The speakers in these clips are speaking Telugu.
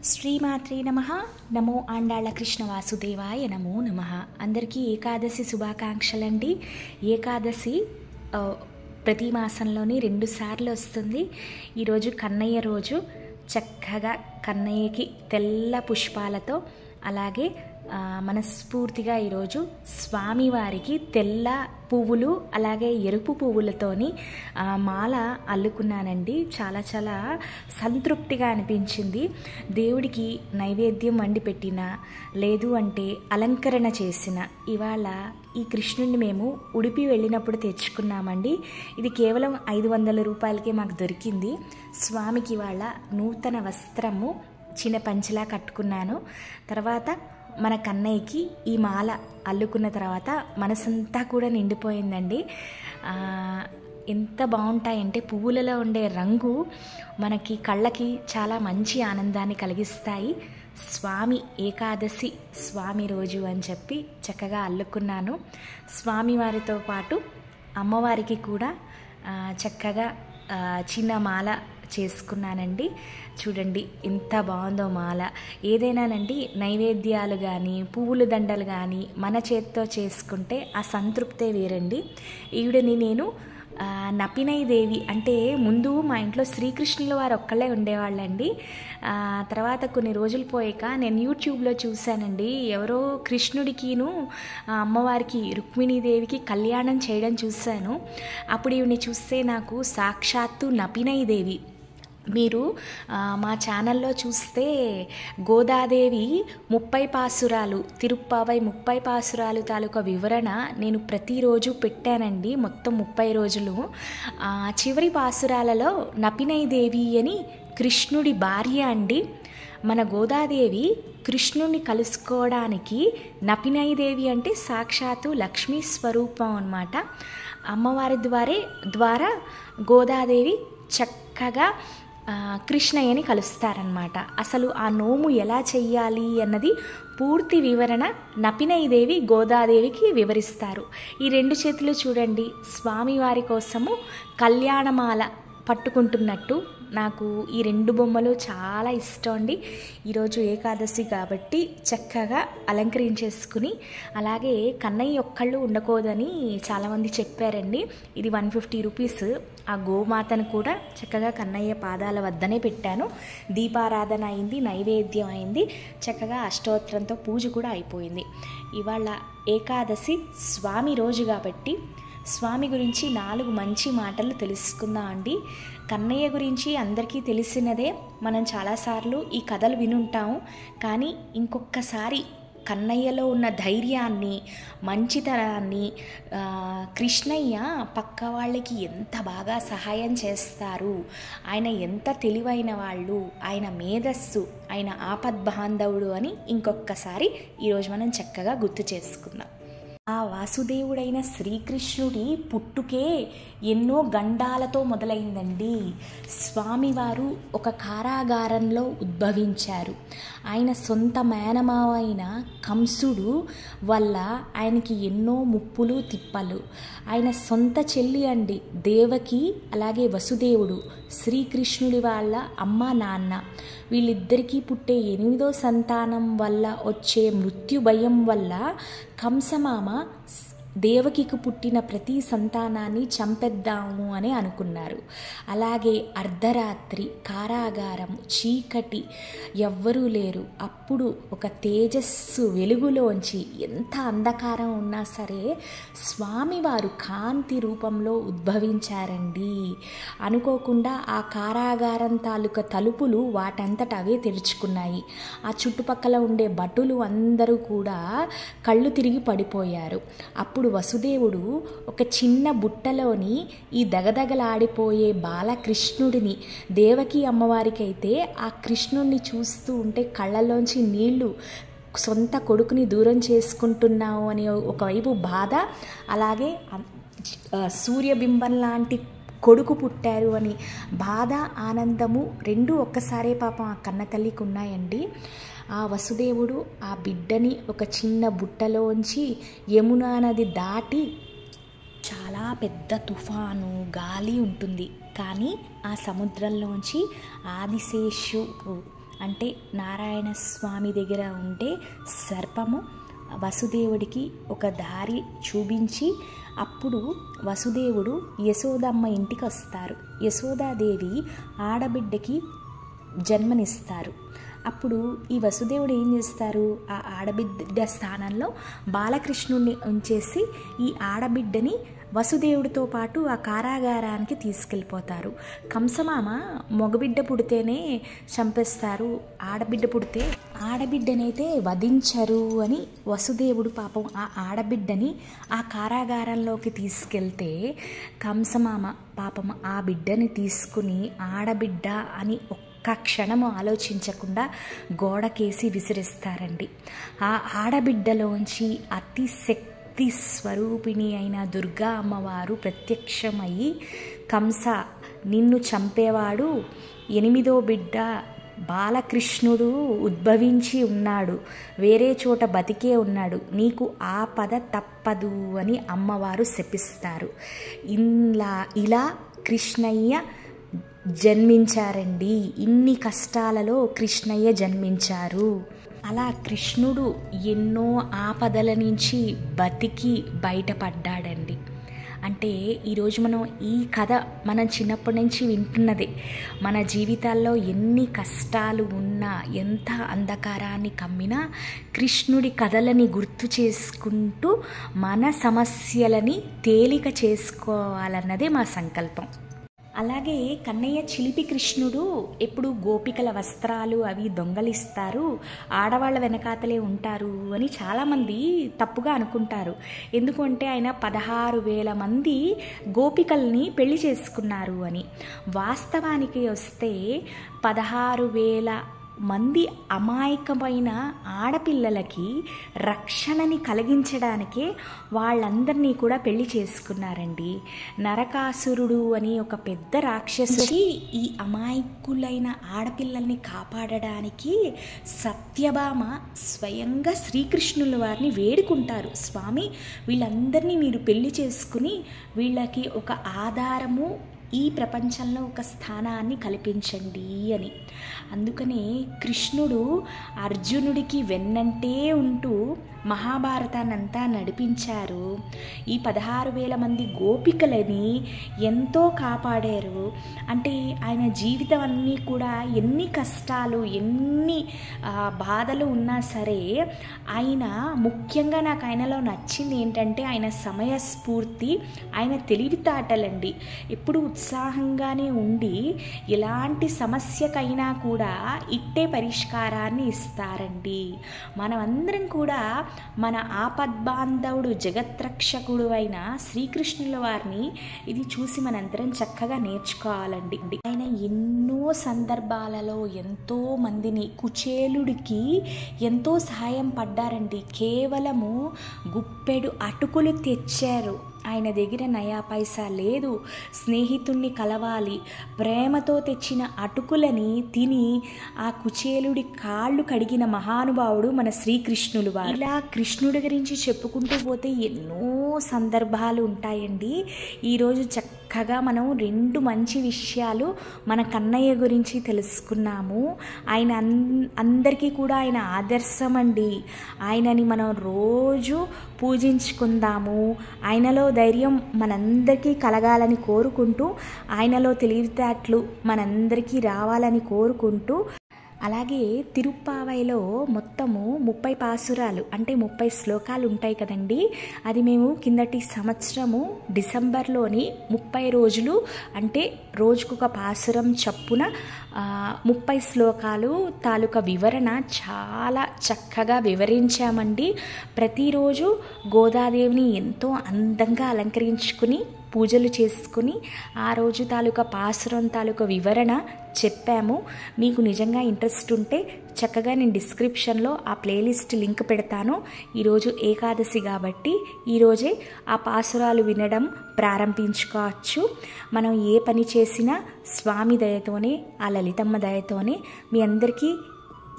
శ్రీమాత్రే నమః. నమో ఆండాళ్ళ కృష్ణ వాసుదేవాయ నమో నమః. అందరికీ ఏకాదశి శుభాకాంక్షలండి. ఏకాదశి ప్రతి మాసంలోని 2 సార్లు వస్తుంది. ఈరోజు కన్నయ్య రోజు. చక్కగా కన్నయ్యకి తెల్ల పుష్పాలతో అలాగే మనస్ఫూర్తిగా ఈరోజు స్వామివారికి తెల్ల పువ్వులు అలాగే ఎరుపు పువ్వులతోని మాల అల్లుకున్నానండి. చాలా చాలా సంతృప్తిగా అనిపించింది. దేవుడికి నైవేద్యం వండి పెట్టిన లేదు అంటే అలంకరణ చేసిన ఇవాళ ఈ కృష్ణుడిని మేము ఉడిపి వెళ్ళినప్పుడు తెచ్చుకున్నామండి. ఇది కేవలం 500 రూపాయలకే మాకు దొరికింది. స్వామికి ఇవాళ నూతన వస్త్రము చిన్న పంచలా కట్టుకున్నాను. తర్వాత మన కన్నయ్యకి ఈ మాల అల్లుకున్న తర్వాత మనసంతా కూడా నిండిపోయిందండి. ఎంత బాగుంటాయంటే పువ్వులలో ఉండే రంగు మనకి కళ్ళకి చాలా మంచి ఆనందాన్ని కలిగిస్తాయి. స్వామి ఏకాదశి స్వామి రోజు అని చెప్పి చక్కగా అల్లుకున్నాను. స్వామివారితో పాటు అమ్మవారికి కూడా చక్కగా చిన్న మాల చేసుకున్నానండి. చూడండి ఎంత బాగుందో మాల. ఏదైనానండి నైవేద్యాలు కానీ పువ్వుల దండలు కానీ మన చేతితో చేసుకుంటే ఆ సంతృప్తే వేరండి. ఈవిడని నేను నపినై దేవి అంటే ముందు మా ఇంట్లో శ్రీకృష్ణుల వారు ఒక్కళ్ళే ఉండేవాళ్ళండి. తర్వాత కొన్ని రోజులు పోయాక నేను యూట్యూబ్లో చూశానండి. ఎవరో కృష్ణుడికిను అమ్మవారికి రుక్మిణీదేవికి కళ్యాణం చేయడం చూశాను. అప్పుడు ఈవిని చూస్తే నాకు సాక్షాత్తు నపినై దేవి. మీరు మా ఛానల్లో చూస్తే గోదాదేవి 30 పాసురాలు తిరుప్పావై 30 పాసురాలు తాలూకా వివరణ నేను ప్రతిరోజు పెట్టానండి. మొత్తం 30 రోజులు. చివరి పాసురాలలో నపినై దేవి అని కృష్ణుడి భార్య అండి. మన గోదాదేవి కృష్ణుడిని కలుసుకోవడానికి నపినై దేవి అంటే సాక్షాత్తు లక్ష్మీ స్వరూపం అన్నమాట. అమ్మవారి ద్వారా గోదాదేవి చక్కగా కృష్ణయ్యని కలుస్తారనమాట. అసలు ఆ నోము ఎలా చెయ్యాలి అన్నది పూర్తి వివరణ నపినై దేవి గోదాదేవికి వివరిస్తారు. ఈ 2 చేతులు చూడండి స్వామివారి కోసము కళ్యాణమాల పట్టుకుంటున్నట్టు. నాకు ఈ 2 బొమ్మలు చాలా ఇష్టం అండి. ఈరోజు ఏకాదశి కాబట్టి చక్కగా అలంకరించేసుకుని అలాగే కన్నయ్య ఒక్కళ్ళు ఉండకూడదని చాలామంది చెప్పారండి. ఇది 150 రూపీస్. ఆ గోమాతను కూడా చక్కగా కన్నయ్య పాదాల వద్దనే పెట్టాను. దీపారాధన అయింది, నైవేద్యం అయింది, చక్కగా అష్టోత్తరంతో పూజ కూడా అయిపోయింది. ఇవాళ ఏకాదశి స్వామి రోజు కాబట్టి స్వామి గురించి 4 మంచి మాటలు తెలుసుకుందాం అండి. కన్నయ్య గురించి అందరికీ తెలిసినదే. మనం చాలాసార్లు ఈ కథలు వినుంటాము. కానీ ఇంకొకసారి కన్నయ్యలో ఉన్న ధైర్యాన్ని, మంచితనాన్ని, కృష్ణయ్య పక్క వాళ్ళకి ఎంత బాగా సహాయం చేస్తారు, ఆయన ఎంత తెలివైన వాళ్ళు, ఆయన మేధస్సు, ఆయన ఆపద్బాంధవుడు అని ఇంకొకసారి ఈరోజు మనం చక్కగా గుర్తు చేసుకుందాం. ఆ వాసుదేవుడైన శ్రీకృష్ణుడి పుట్టుకే ఎన్నో గండాలతో మొదలైందండి. స్వామివారు ఒక కారాగారంలో ఉద్భవించారు. ఆయన సొంత మేనమావ అయిన కంసుడు వల్ల ఆయనకి ఎన్నో ముప్పులు తిప్పలు. ఆయన సొంత చెల్లి అండి దేవకి, అలాగే వసుదేవుడు శ్రీకృష్ణుడి వాళ్ళ అమ్మ నాన్న. వీళ్ళిద్దరికీ పుట్టే 8వ సంతానం వల్ల వచ్చే మృత్యు భయం వల్ల కంసమామ దేవకికి పుట్టిన ప్రతి సంతానాన్ని చంపేద్దాము అని అనుకున్నారు. అలాగే అర్ధరాత్రి, కారాగారం, చీకటి, ఎవ్వరూ లేరు. అప్పుడు ఒక తేజస్సు వెలుగులోంచి ఎంత అంధకారం ఉన్నా సరే స్వామివారు కాంతి రూపంలో ఉద్భవించారండి. అనుకోకుండా ఆ కారాగారం తాలూకా తలుపులు వాటంతట అవే తెరుచుకున్నాయి. ఆ చుట్టుపక్కల ఉండే భటులు అందరూ కూడా కళ్ళు తిరిగి పడిపోయారు. అప్పుడు వసుదేవుడు ఒక చిన్న బుట్టలోని ఈ దగదగలాడిపోయే బాలకృష్ణుడిని, దేవకి అమ్మవారికి అయితే ఆ కృష్ణుడిని చూస్తూ ఉంటే కళ్ళలోంచి నీళ్లు, సొంత కొడుకుని దూరం చేసుకుంటున్నావు అని ఒకవైపు బాధ, అలాగే సూర్యబింబం లాంటి కొడుకు పుట్టారు అని బాధ, ఆనందము 2 ఒక్కసారే పాపం ఆ కన్న తల్లికి ఉన్నాయండి. ఆ వసుదేవుడు ఆ బిడ్డని ఒక చిన్న బుట్టలోంచి యమునా నది దాటి, చాలా పెద్ద తుఫాను గాలి ఉంటుంది కానీ ఆ సముద్రంలోంచి ఆదిశేషు అంటే నారాయణ స్వామి దగ్గర ఉంటే సర్పము వసుదేవుడికి ఒక దారి చూపించి అప్పుడు వసుదేవుడు యశోదమ్మ ఇంటికి వస్తారు. యశోదాదేవి ఆడబిడ్డకి జన్మనిస్తారు. అప్పుడు ఈ వసుదేవుడు ఏం చేస్తారు, ఆ ఆడబిడ్డ స్థానంలో బాలకృష్ణుడిని ఉంచేసి ఈ ఆడబిడ్డని వసుదేవుడితో పాటు ఆ కారాగారానికి తీసుకెళ్ళిపోతారు. కంసమామ మగబిడ్డ పుడితేనే చంపేస్తారు, ఆడబిడ్డ పుడితే ఆడబిడ్డనైతే వధించరు అని వసుదేవుడు పాపం ఆ ఆడబిడ్డని ఆ కారాగారంలోకి తీసుకెళ్తే కంసమామ పాపం ఆ బిడ్డని తీసుకుని ఆడబిడ్డ అని ఒక్క క్షణము ఆలోచించకుండా గోడకేసి విసిరిస్తారండి. ఆ ఆడబిడ్డలోంచి అతి శక్తి స్వరూపిణి అయిన దుర్గా అమ్మవారు ప్రత్యక్షమయ్యి, కంస నిన్ను చంపేవాడు 8వ బిడ్డ బాలకృష్ణుడు ఉద్భవించి ఉన్నాడు, వేరే చోట బతికే ఉన్నాడు, నీకు ఆపద తప్పదు అని అమ్మవారు శపిస్తారు. ఇలా కృష్ణయ్య జన్మించారండి. ఇన్ని కష్టాలలో కృష్ణయ్య జన్మించారు. అలా కృష్ణుడు ఎన్నో ఆపదల నుంచి బతికి బయటపడ్డాడండి. అంటే ఈరోజు మనం ఈ కథ మనం చిన్నప్పటి నుంచి వింటున్నదే. మన జీవితాల్లో ఎన్ని కష్టాలు ఉన్నా, ఎంత అంధకారాన్ని కమ్మినా కృష్ణుడి కథలని గుర్తు చేసుకుంటూ మన సమస్యలని తేలిక చేసుకోవాలన్నదే మా సంకల్పం. అలాగే కన్నయ్య చిలిపి కృష్ణుడు ఎప్పుడు గోపికల వస్త్రాలు అవి దొంగలిస్తారు, ఆడవాళ్ళ వెనకాతలే ఉంటారు అని చాలామంది తప్పుగా అనుకుంటారు. ఎందుకంటే ఆయన 16,000 మంది గోపికల్ని పెళ్లి చేసుకున్నారు అని. వాస్తవానికి వస్తే 16,000 మంది అమాయకమైన ఆడపిల్లలకి రక్షణని కలిగించడానికే వాళ్ళందరినీ కూడా పెళ్లి చేసుకున్నారండి. నరకాసురుడు అని ఒక పెద్ద రాక్షసుడి ఈ అమాయకులైన ఆడపిల్లల్ని కాపాడడానికి సత్యభామ స్వయంగా శ్రీకృష్ణుల వారిని వేడుకుంటారు, స్వామి వీళ్ళందరినీ మీరు పెళ్లి చేసుకుని వీళ్ళకి ఒక ఆధారము, ఈ ప్రపంచంలో ఒక స్థానాన్ని కల్పించండి అని. అందుకనే కృష్ణుడు అర్జునుడికి వెన్నంటే ఉంటూ మహాభారతాన్నంతా నడిపించారు. ఈ 16,000 మంది గోపికలని ఎంతో కాపాడారు. అంటే ఆయన జీవితం అన్నీ కూడా ఎన్ని కష్టాలు, ఎన్ని బాధలు ఉన్నా సరే ఆయన ముఖ్యంగా నాకు ఆయనలో నచ్చింది ఏంటంటే ఆయన సమయస్ఫూర్తి, ఆయన తెలివితేటలండి. ఎప్పుడు ఉత్సాహంగానే ఉండి ఎలాంటి సమస్యకైనా కూడా ఇట్టే పరిష్కారాన్ని ఇస్తారండి. మనమందరం కూడా మన ఆపద్బాంధవుడు జగత్రక్షకుడు అయిన శ్రీకృష్ణుల వారిని ఇది చూసి మనందరం చక్కగా నేర్చుకోవాలండి. ఆయన ఎన్నో సందర్భాలలో ఎంతో మందిని, కుచేలుడికి ఎంతో సహాయం పడ్డారండి. కేవలము గుప్పెడు అటుకులు తెచ్చారు, ఆయన దగ్గర నయా పైసా లేదు, స్నేహితుణ్ణి కలవాలి, ప్రేమతో తెచ్చిన అటుకులని తిని ఆ కుచేలుడి కాళ్ళు కడిగిన మహానుభావుడు మన శ్రీకృష్ణులు వారు. ఇలా కృష్ణుడి గురించి చెప్పుకుంటూ పోతే ఎన్నో సందర్భాలు ఉంటాయండి. ఈరోజు చక్కగా మనం 2 మంచి విషయాలు మన కన్నయ్య గురించి తెలుసుకున్నాము. ఆయన అందరికీ కూడా ఆయన ఆదర్శం అండి. ఆయనని మనం రోజు పూజించుకుందాము. ఆయనలో ధైర్యం మనందరికీ కలగాలని కోరుకుంటూ, ఆయనలో తెలివితేటలు మనందరికీ రావాలని కోరుకుంటూ, అలాగే తిరుప్పావైలో మొత్తము 30 పాసురాలు అంటే 30 శ్లోకాలు ఉంటాయి కదండి. అది మేము కిందటి సంవత్సరము డిసెంబర్లోని 30 రోజులు అంటే రోజుకొక పాసురం చప్పున 30 శ్లోకాలు తాలూకా వివరణ చాలా చక్కగా వివరించామండి. ప్రతిరోజు గోదాదేవిని ఎంతో అందంగా అలంకరించుకుని పూజలు చేసుకుని ఆ రోజు తాలూకా పాసురం తాలూకా వివరణ చెప్పాము. మీకు నిజంగా ఇంట్రెస్ట్ ఉంటే చక్కగా నేను డిస్క్రిప్షన్లో ఆ ప్లేలిస్ట్ లింక్ పెడతాను. ఈరోజు ఏకాదశి కాబట్టి ఈరోజే ఆ పాసురాలు వినడం ప్రారంభించుకోవచ్చు. మనం ఏ పని చేసినా స్వామి దయతోనే, ఆ లలితమ్మ దయతోనే. మీ అందరికీ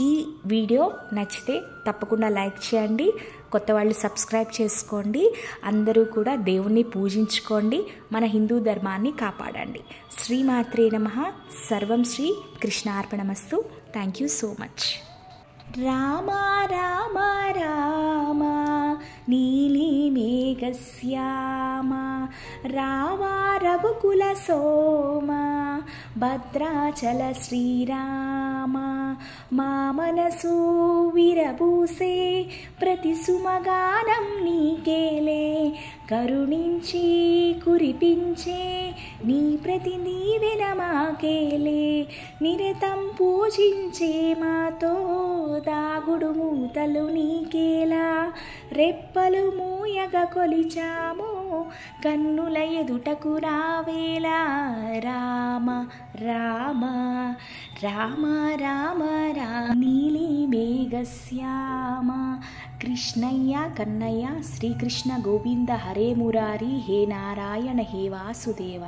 ఈ వీడియో నచ్చితే తప్పకుండా లైక్ చేయండి. కొత్త వాళ్ళు సబ్స్క్రైబ్ చేసుకోండి. అందరూ కూడా దేవుణ్ణి పూజించుకోండి, మన హిందూ ధర్మాన్ని కాపాడండి. శ్రీమాత్రే నమః. సర్వం శ్రీ కృష్ణార్పణమస్తు. Thank you so much. Rama Rama Rama నీలి మేఘశ్యామ రామ రఘుకుల సోమ భద్రాచల శ్రీరామ మా మనసు విరబూసే ప్రతి సుమగానం నీకేలే కరుణించి కురిపించే నీ ప్రతి దీవెన మాకేలే నిరతం పూజించే మాతో దాగుడు మూతలు నీకేలా రెప్పలు మూయగ కొలిచాము కన్నుల ఎదుటకు రావేలా రామ రామ రామ రామ రామ నీలి మేఘశ్యామ కృష్ణయ్య కన్నయ్య శ్రీకృష్ణ గోవింద హరే మురారి హే నారాయణ హే వాసుదేవ.